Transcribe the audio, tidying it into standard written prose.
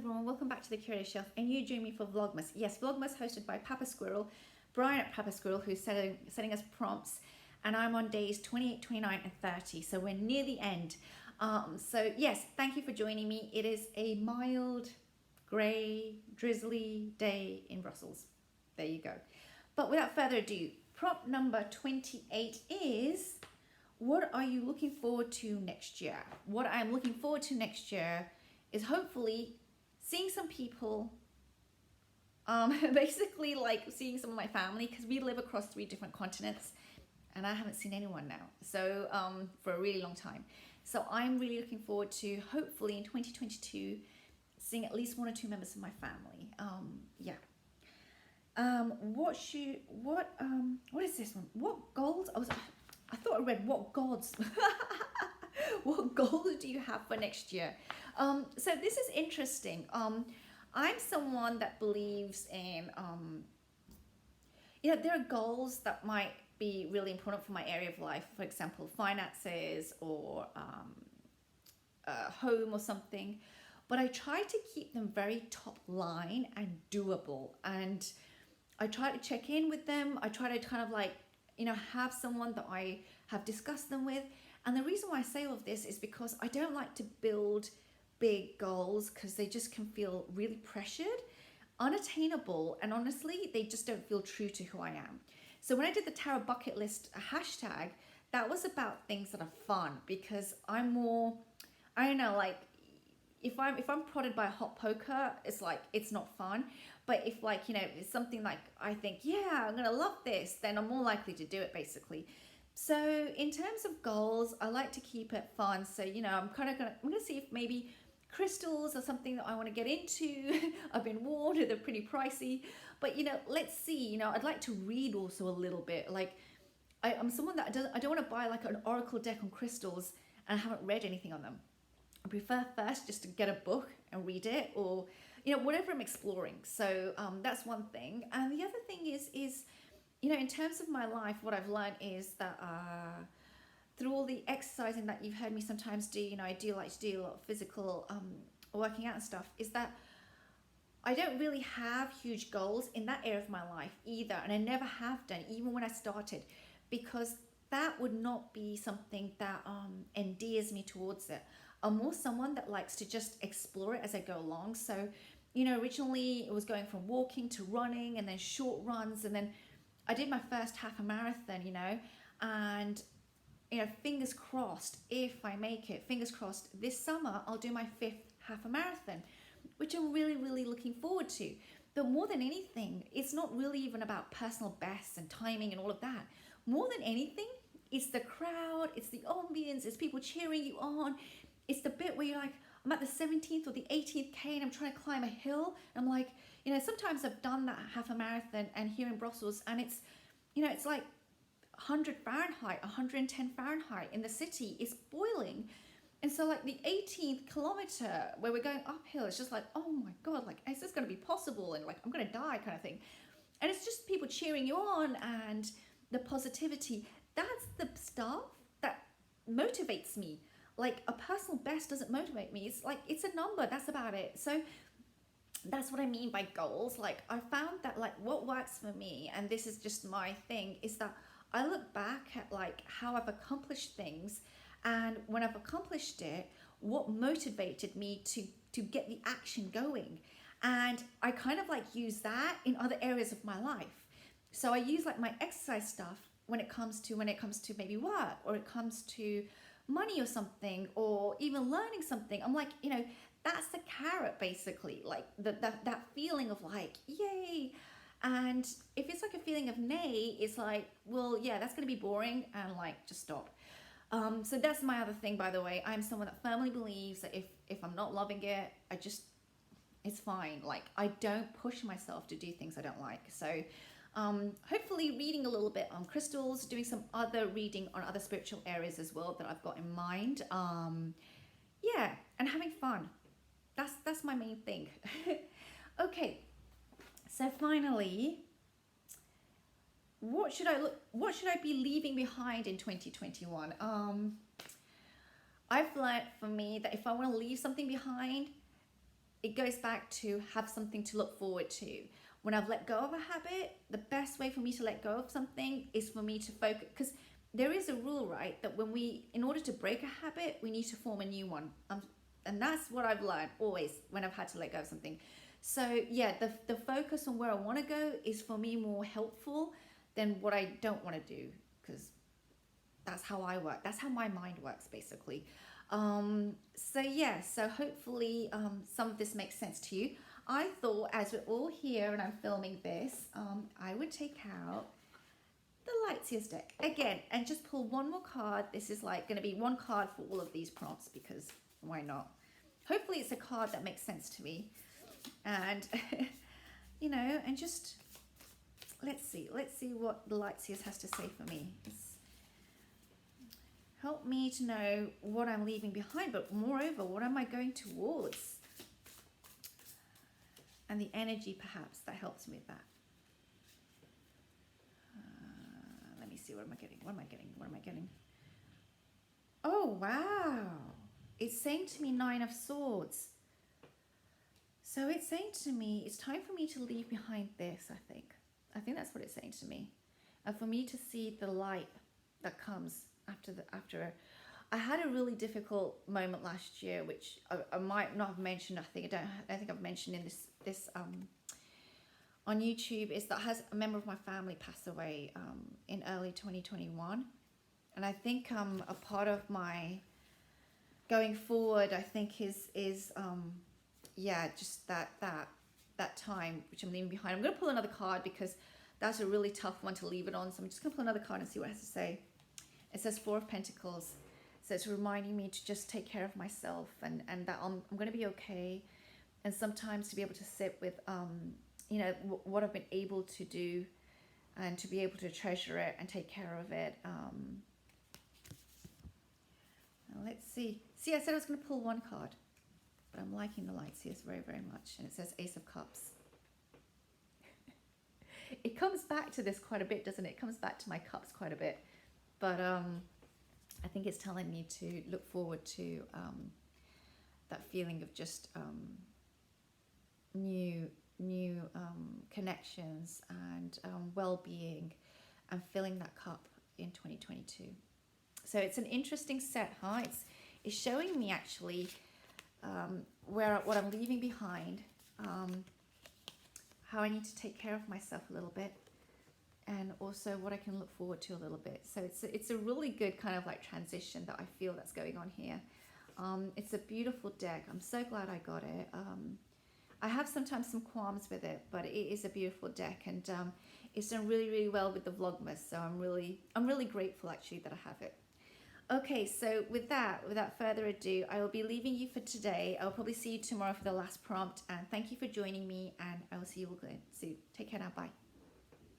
everyone, welcome back to the Curator Shelf, and you join me for Vlogmas. Yes, Vlogmas hosted by Papa Squirrel, Brian at Papa Squirrel, who's setting us prompts, and I'm on days 28, 29, and 30, so we're near the end. So yes, thank you for joining me. It is a mild, grey, drizzly day in Brussels. There you go. But without further ado, prompt number 28 is, what are you looking forward to next year? What I'm looking forward to next year is hopefully seeing some people, basically like seeing some of my family, because we live across 3 different continents and I haven't seen anyone now, so for a really long time. So I'm really looking forward to hopefully in 2022 seeing at least 1 or 2 members of my family. What is this one? What goals? I thought I read what gods. What goals do you have for next year? So this is interesting. I'm someone that believes in, there are goals that might be really important for my area of life. For example, finances or home or something. But I try to keep them very top line and doable. And I try to check in with them. I try to kind of like, have someone that I have discussed them with. And the reason why I say all of this is because I don't like to build big goals because they just can feel really pressured, unattainable, and honestly, they just don't feel true to who I am. So when I did the Tarot Bucket List hashtag, that was about things that are fun, because I'm more, I don't know, like if I'm prodded by a hot poker, it's like, it's not fun. But if it's something like I think, yeah, I'm gonna love this, then I'm more likely to do it basically. So in terms of goals, I like to keep it fun. So, I'm gonna see if maybe crystals are something that I want to get into. I've been warned they're pretty pricey, but let's see. I'd like to read also a little bit. Like I'm someone that I don't want to buy like an oracle deck on crystals and I haven't read anything on them. I prefer first just to get a book and read it, or whatever I'm exploring. So that's one thing. And the other thing is in terms of my life, what I've learned is that through all the exercising that you've heard me sometimes do, I do like to do a lot of physical working out and stuff, is that I don't really have huge goals in that area of my life either. And I never have done, even when I started, because that would not be something that endears me towards it. I'm more someone that likes to just explore it as I go along. So, originally it was going from walking to running and then short runs, and then I did my first half a marathon, and fingers crossed, if I make it, fingers crossed, this summer I'll do my 5th half a marathon, which I'm really, really looking forward to. But more than anything, it's not really even about personal bests and timing and all of that. More than anything, it's the crowd, it's the ambience, it's people cheering you on. It's the bit where you're like, I'm at the 17th or the 18th K and I'm trying to climb a hill. And I'm like, sometimes I've done that half a marathon and here in Brussels, and it's, it's like 100 Fahrenheit, 110 Fahrenheit in the city. It's boiling. And so like the 18th kilometer where we're going uphill, it's just like, oh my God, like, is this going to be possible? And like, I'm going to die kind of thing. And it's just people cheering you on and the positivity. That's the stuff that motivates me. Like a personal best doesn't motivate me. It's like, it's a number, that's about it. So that's what I mean by goals. Like I found that like what works for me, and this is just my thing, is that I look back at like how I've accomplished things, and when I've accomplished it, what motivated me to get the action going. And I kind of like use that in other areas of my life. So I use like my exercise stuff when it comes to maybe work, or it comes to money or something, or even learning something. I'm like, that's the carrot basically, like that feeling of like, yay. And if it's like a feeling of nay, it's like, well, yeah, that's going to be boring, and like, just stop. So that's my other thing, by the way. I'm someone that firmly believes that if I'm not loving it, it's fine. Like I don't push myself to do things I don't like. So hopefully reading a little bit on crystals, doing some other reading on other spiritual areas as well that I've got in mind. And having fun. That's my main thing. Okay, so finally, what should I be leaving behind in 2021? I've learned for me that if I want to leave something behind, it goes back to have something to look forward to. When I've let go of a habit, the best way for me to let go of something is for me to focus, because there is a rule, right, that in order to break a habit, we need to form a new one. And that's what I've learned always when I've had to let go of something. So yeah, the focus on where I want to go is for me more helpful than what I don't want to do, because that's how I work. That's how my mind works, basically. So yeah, so hopefully some of this makes sense to you. I thought, as we're all here and I'm filming this, I would take out the Lightseers deck again and just pull one more card. This is like going to be one card for all of these prompts, because why not? Hopefully it's a card that makes sense to me. And, you know, and just, let's see what the Lightseers has to say for me. Help me to know what I'm leaving behind, but moreover, what am I going towards? And the energy, perhaps, that helps me with that. Let me see, what am I getting? Oh, wow. It's saying to me 9 of Swords. So it's saying to me, it's time for me to leave behind this, I think. I think that's what it's saying to me. And for me to see the light that comes after I had a really difficult moment last year, which I might not have mentioned. I think I've mentioned in this on YouTube, is that a member of my family passed away in early 2021. And I think a part of my going forward, I think is just that time which I'm leaving behind. I'm going to pull another card because that's a really tough one to leave it on. So I'm just going to pull another card and see what it has to say. It says 4 of Pentacles. So it's reminding me to just take care of myself and that I'm going to be okay. And sometimes to be able to sit with, you know, what I've been able to do and to be able to treasure it and take care of it. Let's see. See, I said I was going to pull one card, but I'm liking the Lightseers very, very much. And it says Ace of Cups. It comes back to this quite a bit, doesn't it? It comes back to my cups quite a bit. But I think it's telling me to look forward to that feeling of just new connections and well-being, and filling that cup in 2022. So it's an interesting set, huh? It's showing me actually what I'm leaving behind, how I need to take care of myself a little bit, and also what I can look forward to a little bit. So it's a really good kind of like transition that I feel that's going on here. It's a beautiful deck. I'm so glad I got it. I have sometimes some qualms with it, but it is a beautiful deck, and it's done really, really well with the Vlogmas. So I'm really grateful actually that I have it. Okay, so without further ado, I will be leaving you for today. I'll probably see you tomorrow for the last prompt, and thank you for joining me, and I will see you all soon. Take care now. Bye.